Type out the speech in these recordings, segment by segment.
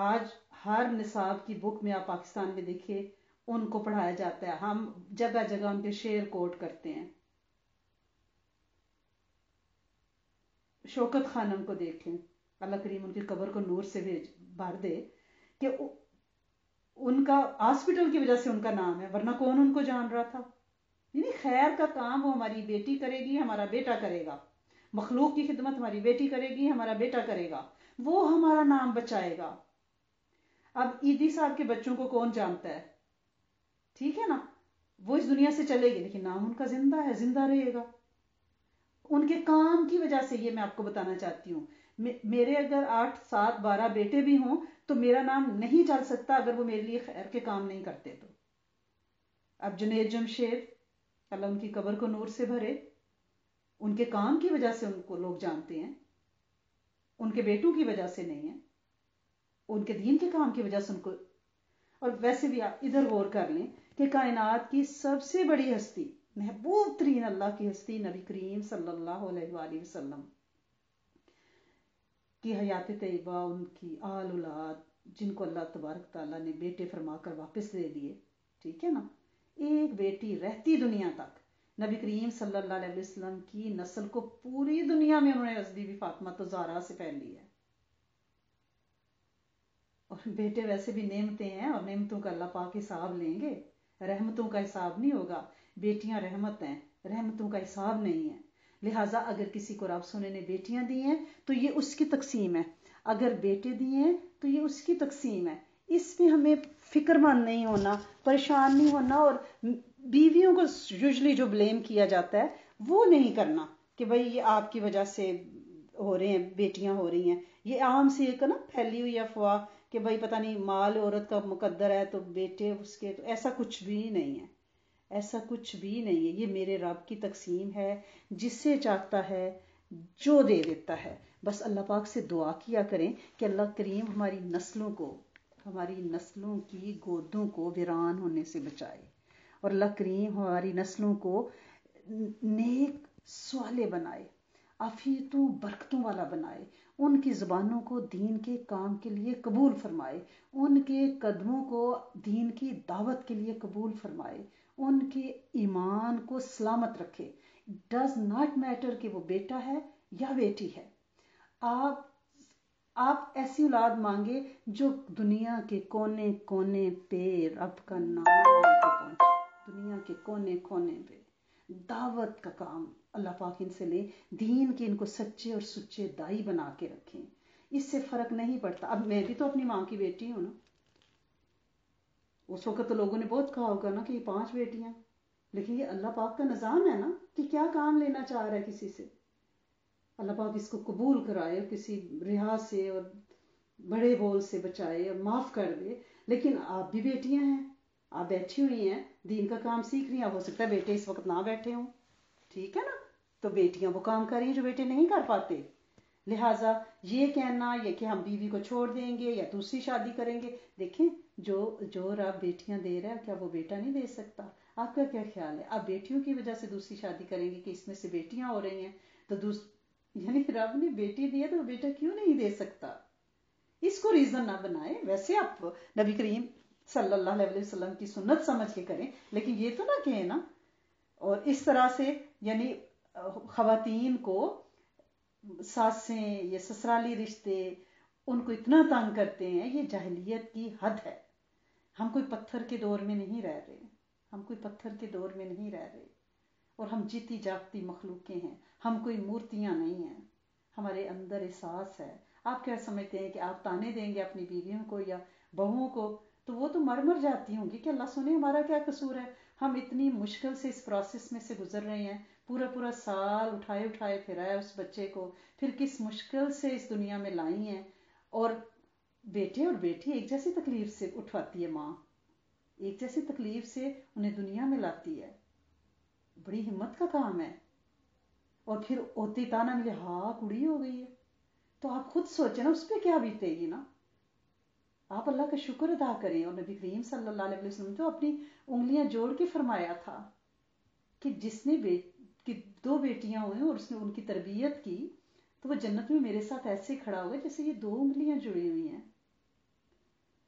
آج ہر نصاب کی بک میں آپ پاکستان میں دیکھیں ان کو پڑھایا جاتا ہے، ہم جگہ جگہ ان کے شعر کوٹ کرتے ہیں. شوکت خانم کو دیکھیں، اللہ کریم ان کی قبر کو نور سے بھر دے، کہ ان کا ہاسپٹل کی وجہ سے ان کا نام ہے، ورنہ کون ان کو جان رہا تھا. یعنی خیر کا کام وہ ہماری بیٹی کرے گی، ہمارا بیٹا کرے گا. مخلوق کی خدمت ہماری بیٹی کرے گی، ہمارا بیٹا کرے گا، وہ ہمارا نام بچائے گا. اب عیدی صاحب کے بچوں کو کون جانتا ہے؟ ٹھیک ہے نا، وہ اس دنیا سے چلے گی لیکن نام ان کا زندہ ہے، زندہ رہے گا. ان کے کام کی وجہ سے. یہ میں آپ کو بتانا چاہتی ہوں، میرے اگر 8 7 12 بیٹے بھی ہوں تو میرا نام نہیں چل سکتا اگر وہ میرے لیے خیر کے کام نہیں کرتے تو. اب جنید جمشید، اللہ ان کی قبر کو نور سے بھرے، ان کے کام کی وجہ سے ان کو لوگ جانتے ہیں، ان کے بیٹوں کی وجہ سے نہیں ہے، ان کے دین کے کام کی وجہ سے ان کو. اور ویسے بھی آپ ادھر غور کر لیں کہ کائنات کی سب سے بڑی ہستی، محبوب ترین اللہ کی ہستی نبی کریم صلی اللہ علیہ وآلہ وسلم کی حیات طیبہ، ان کی آل اولاد جن کو اللہ تبارک تعالیٰ نے بیٹے فرما کر واپس دے دیے. ٹھیک ہے نا، ایک بیٹی رہتی دنیا تک نبی کریم صلی اللہ علیہ وسلم کی نسل کو پوری دنیا میں انہوں نے بی بی فاطمہ تو زہرا سے پھیل ہے. اور بیٹے ویسے بھی نعمتیں ہیں، اور نعمتوں کا اللہ پاک حساب لیں گے، رحمتوں کا حساب نہیں ہوگا. بیٹیاں رحمت ہیں، رحمتوں کا حساب نہیں ہے. لہٰذا اگر کسی کو رب سونے نے بیٹیاں دی ہیں تو یہ اس کی تقسیم ہے، اگر بیٹے دیے ہیں تو یہ اس کی تقسیم ہے. اس میں ہمیں فکر مند نہیں ہونا، پریشان نہیں ہونا، اور بیویوں کو یوزلی جو بلیم کیا جاتا ہے وہ نہیں کرنا کہ بھائی یہ آپ کی وجہ سے ہو رہے ہیں، بیٹیاں ہو رہی ہیں. یہ عام سی ایک نا پھیلی ہوئی افواہ کہ بھائی پتہ نہیں مال عورت کا مقدر ہے تو بیٹے اس کے، تو ایسا کچھ بھی نہیں ہے، ایسا کچھ بھی نہیں ہے. یہ میرے رب کی تقسیم ہے، جس سے چاہتا ہے جو دے دیتا ہے. بس اللہ پاک سے دعا کیا کریں کہ اللہ کریم ہماری نسلوں کو، ہماری نسلوں کی گودوں کو ویران ہونے سے بچائے، اور اللہ کریم ہماری نسلوں کو نیک صالح بنائے، عافیتوں برکتوں والا بنائے، ان کی زبانوں کو دین کے کام کے لیے قبول فرمائے، ان کے قدموں کو دین کی دعوت کے لیے قبول فرمائے، ان کے ایمان کو سلامت رکھے. ڈز ناٹ میٹر کہ وہ بیٹا ہے یا بیٹی ہے. آپ ایسی اولاد مانگے جو دنیا کے کونے کونے پہ رب کا نام لے کے پہنچے، دنیا کے کونے کونے پہ دعوت کا کام اللہ پاک ان سے لے، دین کے ان کو سچے اور سچے دائی بنا کے رکھیں. اس سے فرق نہیں پڑتا. اب میں بھی تو اپنی ماں کی بیٹی ہوں نا. اس وقت تو لوگوں نے بہت کہا ہوگا نا کہ یہ 5 بیٹیاں، لیکن یہ اللہ پاک کا نظام ہے نا کہ کیا کام لینا چاہ رہا ہے کسی سے. اللہ پاک اس کو قبول کرائے، کسی رہا سے اور بڑے بول سے بچائے اور معاف کر دے. لیکن آپ بھی بیٹیاں ہیں، آپ بیٹھی ہوئی ہیں، دین کا کام سیکھ رہی ہیں. ہو سکتا ہے بیٹے اس وقت نہ بیٹھے ہوں، ٹھیک ہے نا، تو بیٹیاں وہ کام کر رہی ہیں جو بیٹے نہیں کر پاتے. لہٰذا یہ کہنا یہ کہ ہم بیوی کو چھوڑ دیں گے یا دوسری شادی کریں گے، دیکھیں جو رب بیٹیاں دے رہا ہے کیا وہ بیٹا نہیں دے سکتا؟ آپ کا کیا خیال ہے؟ آپ بیٹیوں کی وجہ سے دوسری شادی کریں گے کہ اس میں سے بیٹیاں ہو رہی ہیں تو یعنی رب نے بیٹی دی ہے تو وہ بیٹا کیوں نہیں دے سکتا؟ اس کو ریزن نہ بنائے. ویسے آپ نبی کریم صلی اللہ علیہ وسلم کی سنت سمجھ کے کریں، لیکن یہ تو نہ کہیں نا. اور اس طرح سے یعنی خواتین کو ساسیں یا سسرالی رشتے ان کو اتنا تنگ کرتے ہیں، یہ جاہلیت کی حد ہے. ہم کوئی پتھر کے دور میں نہیں رہ رہے، ہم کوئی پتھر کے دور میں نہیں رہ رہے، اور ہم جیتی جاگتی مخلوقیں ہیں، ہم کوئی مورتیاں نہیں ہیں. ہمارے اندر احساس ہے. آپ کیا سمجھتے ہیں کہ آپ تانے دیں گے اپنی بیویوں کو یا بہووں کو تو وہ تو مر جاتی ہوں گی کہ اللہ سنے ہمارا کیا قصور ہے؟ ہم اتنی مشکل سے اس پروسیس میں سے گزر رہے ہیں، پورا سال اٹھائے پھرایا اس بچے کو، پھر کس مشکل سے اس دنیا میں لائی ہیں. اور بیٹے اور بیٹی ایک جیسی تکلیف سے اٹھواتی ہے ماں، ایک جیسی تکلیف سے انہیں دنیا میں لاتی ہے. بڑی ہمت کا کام ہے. اور پھر ہوتی تانا ملے ہاں کڑی ہو گئی ہے، تو آپ خود سوچیں نا اس پہ کیا بیتے گی نا. آپ اللہ کا شکر ادا کریں. اور نبی کریم صلی اللہ علیہ وسلم تو اپنی انگلیاں جوڑ کے فرمایا تھا کہ جس نے 2 بیٹیاں ہوئیں اور اس نے ان کی تربیت کی تو وہ جنت میں میرے ساتھ ایسے کھڑا ہوگا جیسے یہ 2 انگلیاں جڑی ہوئی ہیں.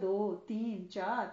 2, 3, 4,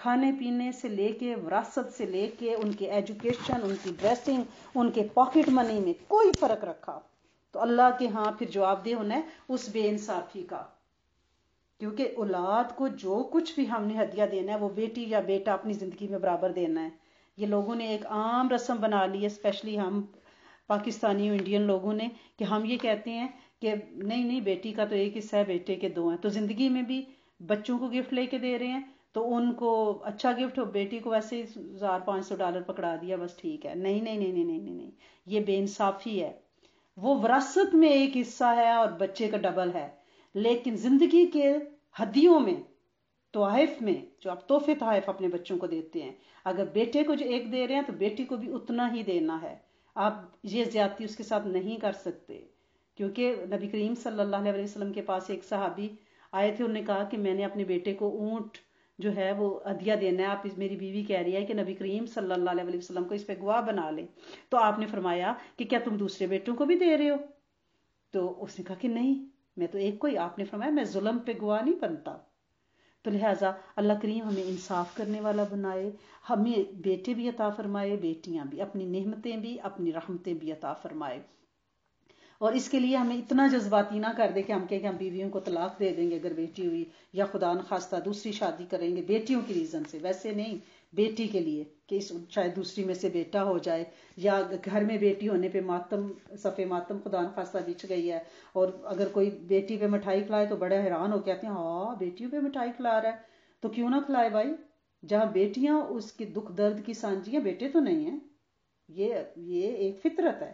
کھانے پینے سے لے کے وراثت سے لے کے ان کی ایجوکیشن، ان کی ڈریسنگ، ان کے پاکٹ منی میں کوئی فرق رکھا تو اللہ کے ہاں پھر جواب دہ ہونا ہے اس بے انصافی کا. کیونکہ اولاد کو جو کچھ بھی ہم نے ہدیہ دینا ہے وہ بیٹی یا بیٹا اپنی زندگی میں برابر دینا ہے. یہ لوگوں نے ایک عام رسم بنا لی ہے، اسپیشلی ہم پاکستانی انڈین لوگوں نے، کہ ہم یہ کہتے ہیں کہ نہیں نہیں بیٹی کا تو ایک حصہ ہے، بیٹے کے دو ہیں. تو زندگی میں بھی بچوں کو گفٹ لے کے دے رہے ہیں تو ان کو اچھا گفٹ ہو، بیٹی کو ویسے ہی $1500 پکڑا دیا بس ٹھیک ہے. نہیں نہیں نہیں نہیں نہیں نہیں نہیں، یہ بے انصافی ہے. وہ وراثت میں ایک حصہ ہے اور بچے کا ڈبل ہے، لیکن زندگی کے ہدیوں میں، تحائف میں، جو آپ تحفے تحائف اپنے بچوں کو دیتے ہیں، اگر بیٹے کو جو ایک دے رہے ہیں تو بیٹی کو بھی اتنا ہی دینا ہے. آپ یہ زیادتی اس کے ساتھ نہیں کر سکتے. کیونکہ نبی کریم صلی اللہ علیہ وسلم کے پاس ایک صحابی آئے تھے، انہوں نے کہا کہ میں نے اپنے بیٹے کو اونٹ جو ہے وہ ہدیہ دینا ہے. آپ میری بیوی کہہ رہی ہے کہ نبی کریم صلی اللہ علیہ وسلم کو اس پہ گواہ بنا لیں. تو آپ نے فرمایا کہ کیا تم دوسرے بیٹوں کو بھی دے رہے ہو؟ تو اس نے کہا کہ نہیں، میں تو ایک کو ہی. آپ نے فرمایا میں ظلم پہ گواہ نہیں بنتا. تو لہٰذا اللہ کریم ہمیں انصاف کرنے والا بنائے، ہمیں بیٹے بھی عطا فرمائے، بیٹیاں بھی، اپنی نعمتیں بھی، اپنی رحمتیں بھی عطا فرمائے. اور اس کے لیے ہمیں اتنا جذباتی نہ کر دے کہ ہم بیویوں کو طلاق دے دیں گے اگر بیٹی ہوئی، یا خدا نخواستہ دوسری شادی کریں گے بیٹیوں کی ریزن سے. ویسے نہیں، بیٹی کے لیے کہ شاید دوسری میں سے بیٹا ہو جائے، یا گھر میں بیٹی ہونے پہ ماتم، صفے ماتم خدا نخواستہ بچ گئی ہے، اور اگر کوئی بیٹی پہ مٹھائی کھلائے تو بڑے حیران ہو کے کہتے ہیں ہاں بیٹیوں پہ مٹھائی کھلا رہا ہے. تو کیوں نہ کھلائے بھائی، جہاں بیٹیاں اس کے دکھ درد کی سانجیاں، بیٹے تو نہیں ہیں. یہ ایک فطرت ہے،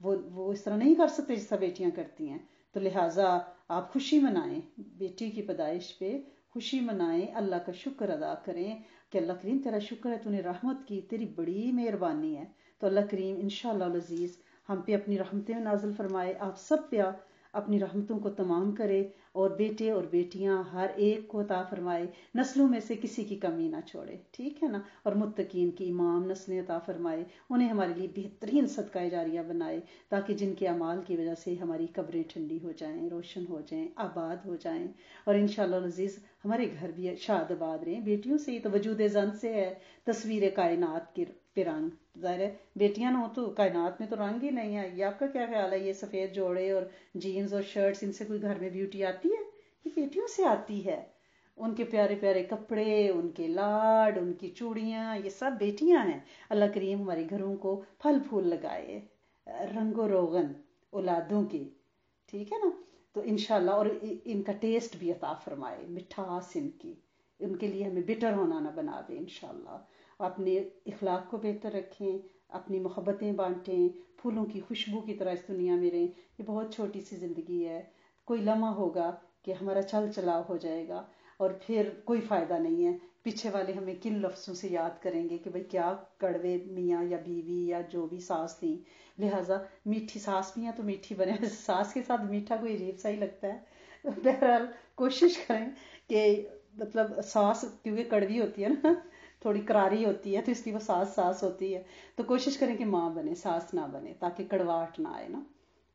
وہ اس طرح نہیں کر سکتے جس طرح بیٹیاں کرتی ہیں. تو لہٰذا آپ خوشی منائیں، بیٹی کی پیدائش پہ خوشی منائیں، اللہ کا شکر ادا کریں کہ اللہ کریم تیرا شکر ہے، تو نے رحمت کی، تیری بڑی مہربانی ہے. تو اللہ کریم انشاءاللہ العزیز ہم پہ اپنی رحمتیں نازل فرمائے، آپ سب پہ اپنی رحمتوں کو تمام کرے، اور بیٹے اور بیٹیاں ہر ایک کو عطا فرمائے، نسلوں میں سے کسی کی کمی نہ چھوڑے، ٹھیک ہے نا. اور متقین کی امام نسلیں عطا فرمائے، انہیں ہمارے لیے بہترین صدقہ جاریہ بنائے، تاکہ جن کے اعمال کی وجہ سے ہماری قبریں ٹھنڈی ہو جائیں، روشن ہو جائیں، آباد ہو جائیں. اور انشاءاللہ العزیز ہمارے گھر بھی شاد آباد رہیں. بیٹیوں سے ہی تو وجود زن سے ہے تصویر کائنات کی پہ رنگ. ظاہر ہے بیٹیاں نہ ہو تو کائنات میں تو رنگ ہی نہیں ہے. یہ آپ کا کیا خیال ہے؟ یہ سفید جوڑے اور جینز اور شرٹس، ان سے کوئی گھر میں بیوٹی آتی ہے؟ یہ بیٹیوں سے آتی ہے. ان کے پیارے پیارے کپڑے، ان کے لاڈ، ان کی چوڑیاں، یہ سب بیٹیاں ہیں. اللہ کریم ہمارے گھروں کو پھل پھول لگائے، رنگ و روغن اولادوں کی، ٹھیک ہے نا. تو انشاءاللہ اور ان کا ٹیسٹ بھی عطا فرمائے، مٹھاس ان کی، ان کے لیے ہمیں بٹر ہونا نہ بنا دے انشاءاللہ. اپنے اخلاق کو بہتر رکھیں، اپنی محبتیں بانٹیں، پھولوں کی خوشبو کی طرح اس دنیا میں رہیں. یہ بہت چھوٹی سی زندگی ہے، کوئی لمحہ ہوگا کہ ہمارا چل چلاؤ ہو جائے گا اور پھر کوئی فائدہ نہیں ہے. پیچھے والے ہمیں کن لفظوں سے یاد کریں گے کہ بھئی کیا کڑوے میاں یا بیوی یا جو بھی ساس تھیں. لہٰذا میٹھی ساس بھی ہیں تو میٹھی بنے، ساس کے ساتھ میٹھا کوئی عجیب سا ہی لگتا ہے. بہرحال کوشش کریں کہ مطلب ساس کیونکہ کڑوی ہوتی ہے نا، تھوڑی کراری ہوتی ہے، تو اس لیے وہ ساس ہوتی ہے. تو کوشش کریں کہ ماں بنے، ساس نہ بنے، تاکہ کڑواہٹ نہ آئے نا.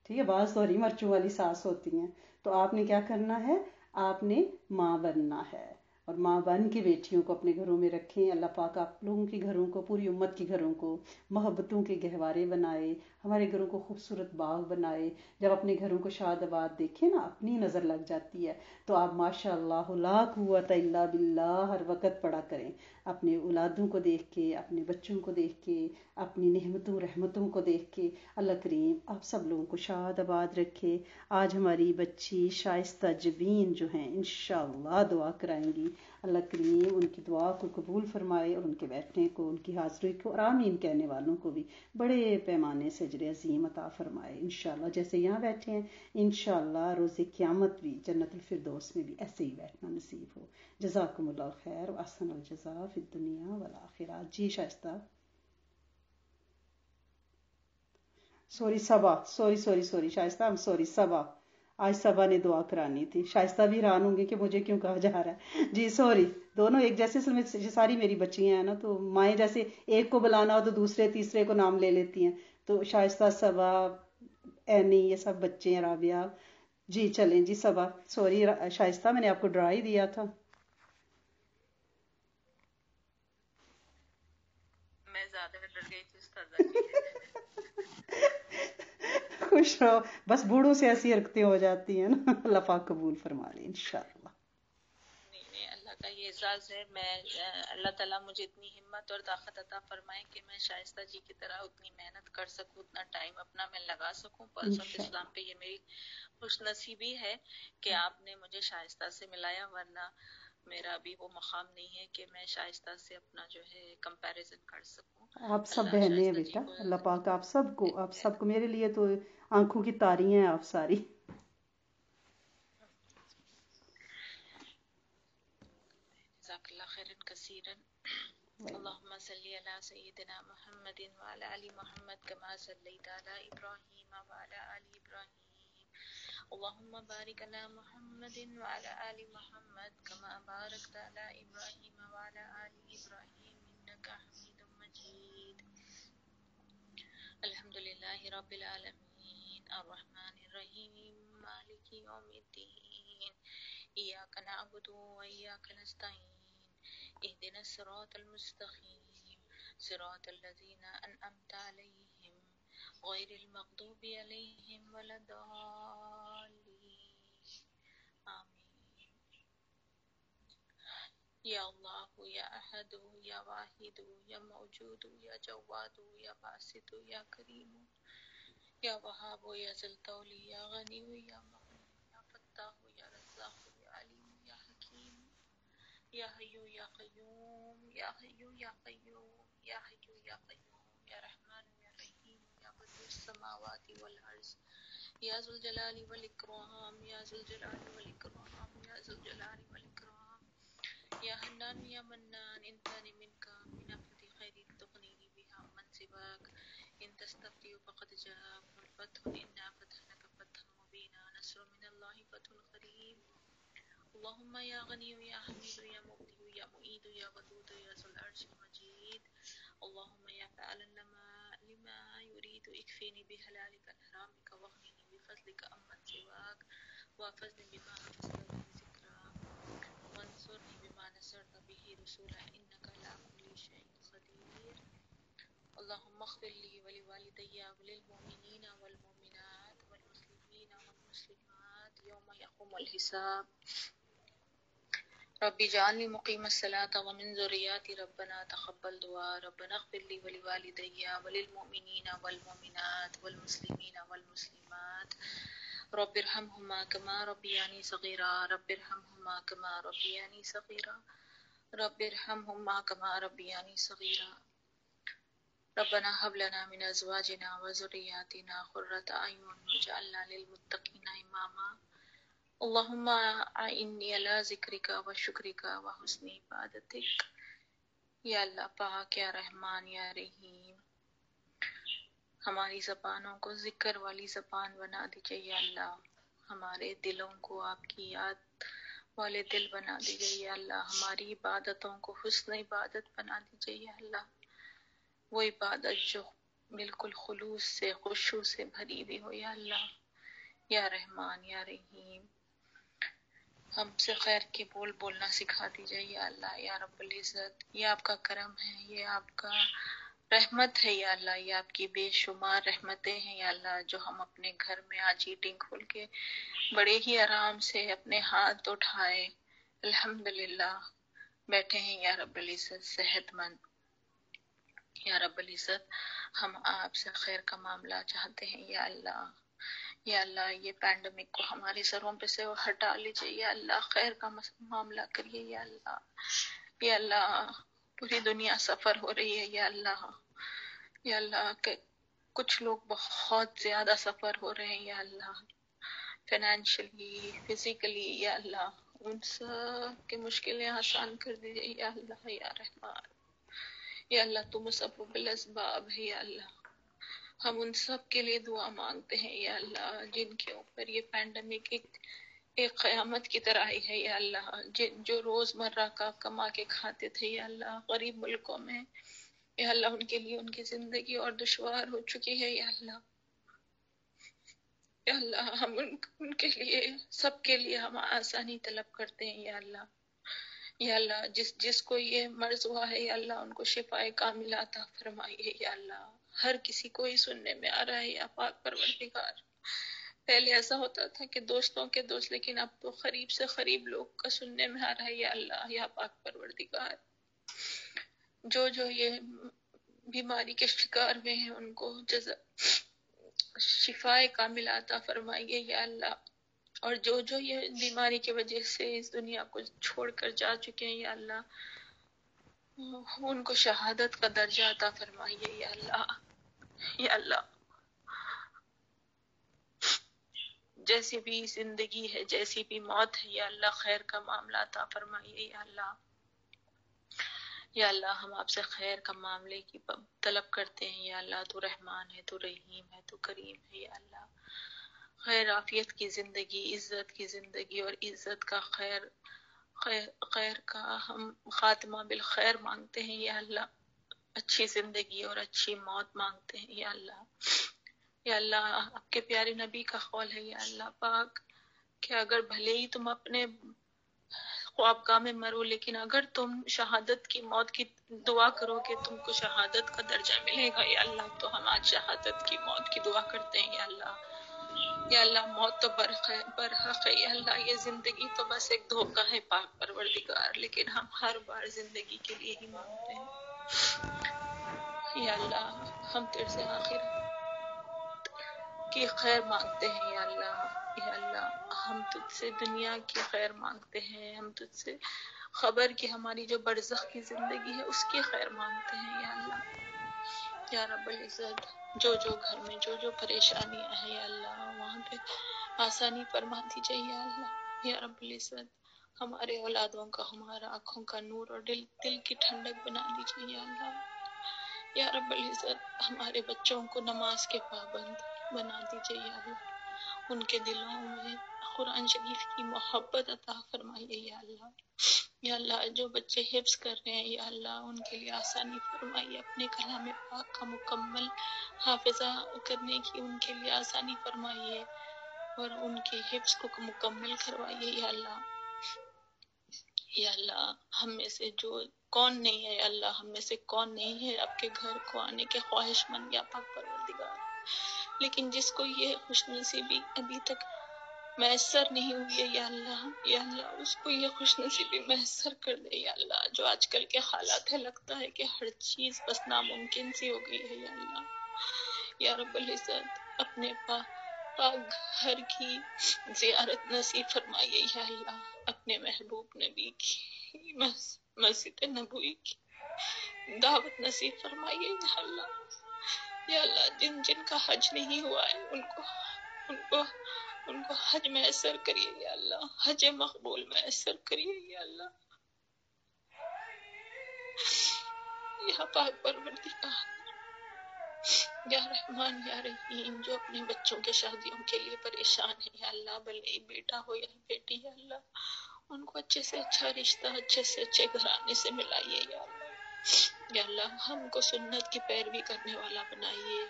ٹھیک ہے، بعض تو ہری مرچوں والی ساس ہوتی ہیں. تو آپ نے کیا کرنا ہے؟ آپ نے ماں بننا ہے، اور ماں بن کے بیٹیوں کو اپنے گھروں میں رکھیں. اللہ پاک آپ لوگوں کے گھروں کو، پوری امت کے گھروں کو محبتوں کے گہوارے بنائے، ہمارے گھروں کو خوبصورت باغ بنائے. جب اپنے گھروں کو شاد آباد دیکھیں نا، اپنی نظر لگ جاتی ہے. تو آپ ماشاء اللہ لا قوت الا باللہ ہر وقت پڑھا کریں، اپنے اولادوں کو دیکھ کے، اپنے بچوں کو دیکھ کے، اپنی نعمتوں رحمتوں کو دیکھ کے. اللہ کریم آپ سب لوگوں کو شاد آباد رکھے. آج ہماری بچی شائستہ جبین جو ہیں انشاءاللہ دعا کرائیں گی. اللہ کریم ان کی دعا کو قبول فرمائے، اور ان کے بیٹھنے کو، ان کی حاضری کو، اور آمین کہنے والوں کو بھی بڑے پیمانے سے اجر عظیم عطا فرمائے انشاءاللہ. جیسے یہاں بیٹھے ہیں انشاءاللہ روز قیامت بھی جنت الفردوس میں بھی ایسے ہی بیٹھنا نصیب ہو. جزاکم اللہ خیر و احسن الجزاء فی الدنیا والآخرہ. جی شائستہ، سوری شائستہ، سوری صبا. آج صبا نے دعا کرانی تھی. شائستہ بھی حیران ہوں گے کہ مجھے کیوں کہا جا رہا ہے. جی سوری، دونوں ایک جیسے، ساری میری بچیاں ہیں نا، تو مائیں جیسے ایک کو بلانا ہو تو دوسرے تیسرے کو نام لے لیتی ہیں. تو شائستہ، صبا، اینی، یہ سب بچے ہیں، رابعہ. جی چلیں جی صبا. سوری شائستہ، میں نے آپ کو ڈرا ہی دیا تھا. خوش رہو، بس بوڑھوں سے ایسی حرکتیں ہو جاتی ہیں نا، اللہ پاک قبول فرما لے انشاءاللہ۔ نہیں اللہ کا یہ اعزاز ہے، میں اللہ تعالیٰ مجھے اتنی ہمت اور طاقت عطا فرمائے کہ میں شائستہ جی کی طرح اتنی محنت کر سکوں، اتنا ٹائم اپنا میں لگا سکوں پلس آف اسلام پہ۔ یہ میری خوش نصیبی ہے کہ آپ نے مجھے شائستہ سے ملایا، ورنہ میرا ابھی وہ مقام نہیں ہے کہ میں شائستہ سے اپنا جو ہے کمپیریزن کر سکوں۔ آپ سب اللہ بہنیں ہیں شائستہ جی بیٹا، کو اللہ پاک آپ سب کو میرے لیے تو آنکھوں کی تاری ہیں آپ ساری۔ جزاک اللہ خیرن کثیرن۔ اللهم صل على سيدنا محمد وعلى آل محمد كما صليت على إبراهيم وعلى آل إبراهيم، اللهم بارك على محمد وعلى آل محمد كما باركت على إبراهيم وعلى آل إبراهيم إنك حميد مجيد۔ الحمد لله رب العالمين الرحمن الرحيم مالك يوم الدين، إياك نعبد وإياك نستعين، اهدنا الصراط المستقيم صراط الذين أنعمت عليهم غير المغضوب عليهم ولا الضالين آمين۔ یا اللہ یا احد یا واحد یا موجود یا جواد یا باسط یا کریم یا وہاب یا ذی الطول یا غنی یا مغنی یا فتاح یا رزاق یا علیم یا حکیم یا حی یا قیوم یا حی یا قیوم یا حی یا قیوم یا رحمان یا رحیم یا بدیع السماوات والارض یا ذو الجلال والاکرام یا ذو الجلال والاکرام یا ذو الجلال والاکرام یا حنان یا منان انتانی منک من افضل خیر تغنینی بها من سواک ان تستفتح فقد جاءکم الفتح انا فتحنا لك فتحا مبینا نصر من اللہ فتح قریب اللهم یا غنی یا حمید یا مبدی یا معید یا ودود یا ذو العرش المجید اللهم یا فعلا لما يريد اکفینی بحلالک الحرامک واغنینی بفضلک امن سواک وافزنی بما حفظت به ذکراک وانصرنی بما نصرت به رسولا انك على كل شيء قدير اللهم اغفر لي ولوالدي وللمؤمنين والمؤمنات والمسلمين والمسلمات يوم يقوم الحساب رب اجعلني مقيم الصلاة ومن ذرياتي ربنا تقبل دعاء ربنا اغفر لي ولوالدي وللمؤمنين والمؤمنات والمسلمين والمسلمات رب ارحمهما كما ربياني صغيرا رب ارحمهما كما ربياني صغيرا رب ارحمهما كما ربياني صغيرا ربنا هب لنا من ازواجنا وذرياتنا قرة اعين واجعلنا للمتقين اماما اللهم اعني على ذکرک و شکرک و حسن عبادتک۔ یا اللہ پاک یا رحمان یا رحیم، ہماری زبانوں کو ذکر والی زبان بنا دیجیے یا اللہ، ہمارے دلوں کو آپ کی یاد والے دل بنا دیجیے یا اللہ، ہماری عبادتوں کو حسن عبادت بنا دیجیے یا اللہ، وہ عبادت جو بالکل خلوص سے خشوع سے بھری ہوئی ہو یا اللہ، یا رحمان یا رحیم، ہم سے خیر کے بول بولنا سکھا دیجیے یا اللہ، یا رب العزت، یہ آپ کا کرم ہے، یہ آپ کا رحمت ہے یا اللہ، یہ آپ کی بے شمار رحمتیں ہیں یا اللہ، جو ہم اپنے گھر میں آج ایٹنگ کھول کے بڑے ہی آرام سے اپنے ہاتھ اٹھائے الحمدللہ بیٹھے ہیں یا رب العزت صحت مند۔ یا رب العزت ہم آپ سے خیر کا معاملہ چاہتے ہیں یا اللہ، یا اللہ یہ پینڈمک کو ہمارے سروں پہ سے ہٹا لیجیے یا اللہ، خیر کا معاملہ کریے یا اللہ، یا اللہ پوری دنیا سفر ہو رہی ہے یا اللہ، یا اللہ کہ کچھ لوگ بہت زیادہ سفر ہو رہے ہیں یا اللہ، فائنینشلی فزیکلی یا اللہ، ان سب کی مشکلیں آسان کر دیجیے یا اللہ، یا رحمان یا اللہ، تم مسبب الاسباب ہے یا اللہ، ہم ان سب کے لیے دعا مانگتے ہیں یا اللہ جن کے اوپر یہ پینڈمک ایک قیامت کی طرح ہی ہے یا اللہ، جو روز مرہ کا کما کے کھاتے تھے یا اللہ غریب ملکوں میں یا اللہ، ان کے لیے ان کی زندگی اور دشوار ہو چکی ہے یا اللہ، یا اللہ ہم ان کے لیے سب کے لیے ہم آسانی طلب کرتے ہیں یا اللہ، یا اللہ جس کو یہ مرض ہوا ہے یا اللہ ان کو شفائے کاملہ عطا فرمائیے یا اللہ، ہر کسی کو ہی سننے میں آ رہا ہے یا پاک پروردگار. پہلے ایسا ہوتا تھا کہ دوستوں کے دوست، لیکن اب تو قریب سے قریب لوگ کا سننے میں آ رہا ہے یا اللہ یا پاک پروردگار. جو یہ بیماری کے شکار ہوئے ہیں ان کو شفائے کامل عطا فرمائیے یا اللہ. اور جو یہ بیماری کی وجہ سے اس دنیا کو چھوڑ کر جا چکے ہیں یا اللہ، ان کو شہادت کا درجہ عطا فرمائیے یا اللہ. یا اللہ جیسی بھی زندگی ہے، جیسی بھی موت ہے یا اللہ، خیر کا معاملہ عطا فرمائیے یا اللہ. یا اللہ ہم آپ سے خیر کا معاملے کی طلب کرتے ہیں یا اللہ. تو رحمان ہے، تو رحیم ہے، تو کریم ہے یا اللہ. خیر عافیت کی زندگی، عزت کی زندگی اور عزت کا خیر کا ہم خاتمہ بالخیر مانگتے ہیں یا اللہ. اچھی زندگی اور اچھی موت مانگتے ہیں یا اللہ. یا اللہ آپ کے پیارے نبی کا قول ہے یا اللہ پاک کہ اگر بھلے ہی تم اپنے خوابگاہ میں مرو، لیکن اگر تم شہادت کی موت کی دعا کرو گے تم کو شہادت کا درجہ ملے گا یا اللہ. تو ہم آج شہادت کی موت کی دعا کرتے ہیں یا اللہ. یا اللہ موت تو برحق ہے یا اللہ، یہ زندگی تو بس ایک دھوکہ ہے پاک پروردگار، لیکن ہم ہر بار زندگی کے لیے ہی مانگتے ہیں یا اللہ. ہم تیرے سے آخر کی خیر مانگتے ہیں یا اللہ. یا اللہ ہم تجھ سے دنیا کی خیر مانگتے ہیں، ہم تجھ سے خبر کی ہماری جو برزخ کی زندگی ہے اس کی خیر مانگتے ہیں یا اللہ. یا رب العزت جو گھر میں جو پریشانیاں ہیں یا اللہ وہاں پہ آسانی فرما دیجیے یا اللہ. یا رب العزت ہمارے اولادوں کا، ہمارا آنکھوں کا نور اور دل کی ٹھنڈک بنا دیجیے یا اللہ. یا رب العزت ہمارے بچوں کو نماز کے پابند بنا دیجیے یا اللہ. ان کے دلوں میں قرآن شریف کی محبت عطا فرمائیے یا اللہ. یا اللہ جو بچے حفظ کر رہے ہیں یا اللہ ان کے لیے آسانی فرمائیے، اپنے کلام پاک کا مکمل حافظہ کرنے کی ان کے لیے آسانی فرمائیے اور ان کے حفظ کو مکمل کروائیے یا اللہ. یا اللہ ہم میں سے کون نہیں ہے یا اللہ، ہم میں سے کون نہیں ہے آپ کے گھر کو آنے کے خواہش مند یا پاک پروردگار، لیکن جس کو یہ خوش نصیبی ابھی تک میسر نہیں ہوئی ہے یا اللہ. یا اللہ اس کو یہ خوش نصیبی میسر کر دے یا اللہ. جو آج کل کے حالات ہے لگتا ہے کہ ہر چیز بس ناممکن سی ہو گئی ہے یا اللہ. یا رب العزت اپنے پاک گھر کی زیارت نصیب فرمائیے یا اللہ. اپنے محبوب نبی کی مسجد نبوی کی دعوت نصیب فرمائیے یا اللہ. یا اللہ جن کا حج نہیں ہوا ہے ان کو حج میسر کریے یا اللہ. حج مقبول میسر کریے یا اللہ. یا پاک پروردگار یا رحمان یا رحیم جو اپنے بچوں کے شادیوں کے لیے پریشان ہے یا اللہ، بھلے بیٹا ہو یا بیٹی یا اللہ، ان کو اچھے سے اچھا رشتہ، اچھے سے اچھے گھرانے سے ملائیے یا اللہ. یا اللہ ہم کو سنت کی پیروی کرنے والا بنائیے.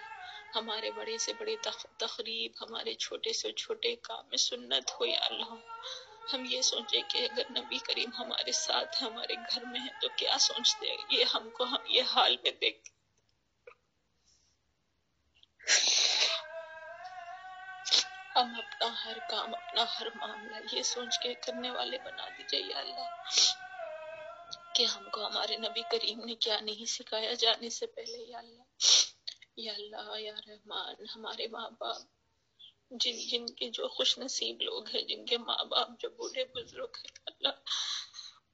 ہمارے بڑے سے بڑے تقریب، ہمارے چھوٹے سے چھوٹے کام میں سنت ہو یا اللہ. ہم یہ سوچے کہ اگر نبی کریم ہمارے ساتھ ہمارے گھر میں ہے تو کیا سوچتے ہیں یہ ہم یہ حال میں دیکھ ہم اپنا ہر کام، اپنا ہر معاملہ یہ سوچ کے کرنے والے بنا دیجیے یا اللہ کہ ہم کو ہمارے نبی کریم نے کیا نہیں سکھایا جانے سے پہلے یا اللہ. یا اللہ یا رحمان ہمارے ماں باپ جن کے جو خوش نصیب لوگ ہیں، جن کے ماں باپ جو بوڑھے بزرگ ہیں اللہ،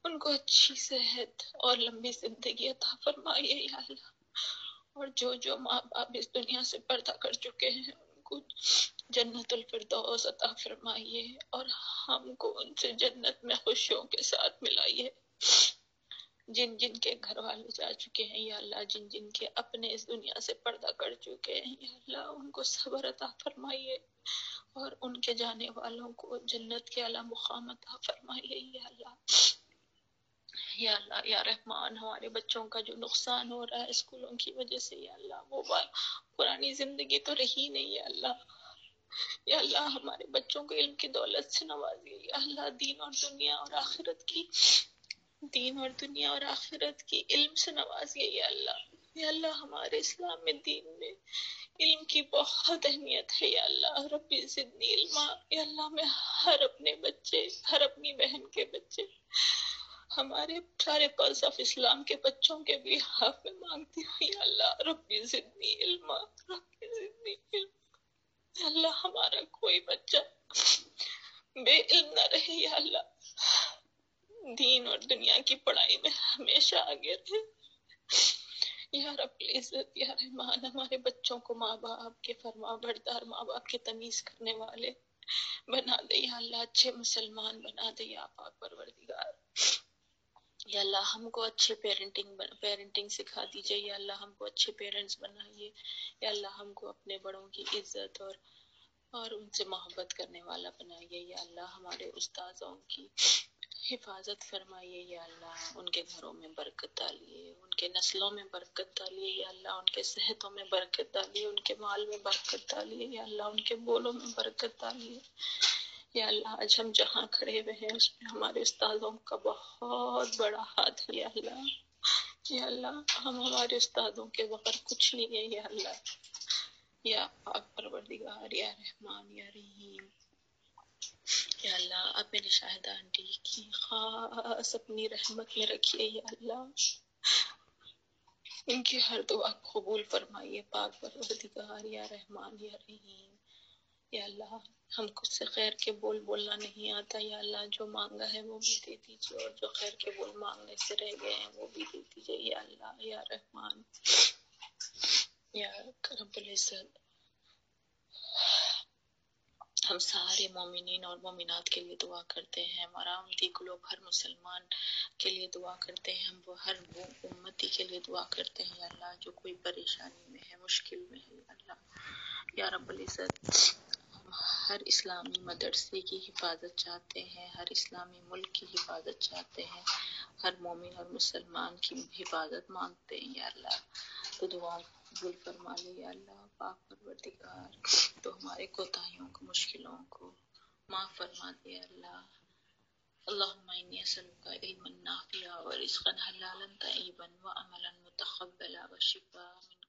ان کو اچھی صحت اور لمبی زندگی عطا فرمائیے یا اللہ. اور جو ماں باپ اس دنیا سے پردہ کر چکے ہیں ان کو جنت الفردوس عطا فرمائیے اور ہم کو ان سے جنت میں خوشیوں کے ساتھ ملائیے. جن کے گھر والے جا چکے ہیں یا اللہ، جن کے اپنے اس دنیا سے پردہ کر چکے ہیں یا اللہ، ان کو صبر عطا فرمائیے اور ان کے جانے والوں کو جنت کے اعلیٰ مقام عطا فرمائیے یا اللہ. یا اللہ یا رحمان ہمارے بچوں کا جو نقصان ہو رہا ہے اسکولوں کی وجہ سے یا اللہ، وہ پرانی زندگی تو رہی نہیں یا اللہ. یا اللہ ہمارے بچوں کو علم کی دولت سے نوازیے یا اللہ. دین اور دنیا اور آخرت کی علم سے نوازیے یا اللہ. یا اللہ ہمارے اسلام میں دین میں علم کی بہت اہمیت ہے یا اللہ ربی زدنی علما. یا اللہ میں ہر اپنے بچے، ہر اپنی بہن کے بچے، ہمارے سارے پلس آف اسلام کے بچوں کے بھی حق میں مانگتی ہوں یا اللہ ربی زدنی علما، ربی زدنی علما. یا اللہ ہمارا کوئی بچہ بے علم نہ رہے یا اللہ، دین اور دنیا کی پڑھائی میں ہمیشہ آگے رہے. یا رب العزت یا رحمان ہمارے بچوں کو ماں باپ کے فرما بردار، ماں باپ کے تمیز کرنے والے بنا دے یا اللہ، اچھے مسلمان بنا دے یا پاک پروردگار. یا اللہ ہم کو اچھے پیرنٹنگ سکھا دیجیے یا اللہ، ہم کو اچھے پیرنٹس بنائیے یا اللہ، ہم کو اپنے بڑوں کی عزت اور ان سے محبت کرنے والا بنائیے یا اللہ. ہمارے استاذوں کی حفاظت فرمائیے یا اللہ، ان کے گھروں میں برکت ڈالیے، ان کے نسلوں میں برکت ڈالیے یا اللہ، ان کے صحتوں میں برکت ڈالیے، ان کے مال میں برکت ڈالیے یا اللہ، ان کے بولوں میں برکت ڈالیے یا اللہ. آج ہم جہاں کھڑے ہوئے ہیں اس میں ہمارے استادوں کا بہت بڑا ہاتھ ہے یا اللہ. یا اللہ ہم ہمارے استادوں کے بغیر کچھ نہیں ہے یا اللہ. یا پاک پروردگار یا رحمان یا رحیم. یا اللہ آپ میری شاہدہ آنٹی کی خاص اپنی رحمت میں رکھیے یا اللہ، ان کی ہر دعا قبول فرمائیے پاک پروردگار یا رحمان یا رحیم. یا اللہ ہم کچھ سے خیر کے بول بولنا نہیں آتا یا اللہ، جو مانگا ہے وہ بھی دے دیجیے اور جو خیر کے بول مانگنے سے رہ گئے ہیں وہ بھی دے دیجیے یا اللہ یا رحمان یا رب العزت. ہم سارے مومنین اور مومنات کے لیے دعا کرتے ہیں، ہمارا امتی قلوب ہر مسلمان کے لیے دعا کرتے ہیں، ہم وہ ہر وہ امتی کے لیے دعا کرتے ہیں یا اللہ جو کوئی پریشانی میں ہے، مشکل میں ہے یا اللہ یا رب العزت. ہم ہر اسلامی مدرسے کی حفاظت چاہتے ہیں، ہر اسلامی ملک کی حفاظت چاہتے ہیں، ہر مومن اور مسلمان کی حفاظت مانگتے ہیں یا اللہ. تو دعا قبول فرما لے یا اللہ پاک پروردگار. تو ہمارے کوتاہیوں کو، مشکلوں کو معاف فرما دے یا اللہ. اللہم انی اسألک علما نافعا ورزقا حلالا طیبا وعملا متقبلا وشفاء من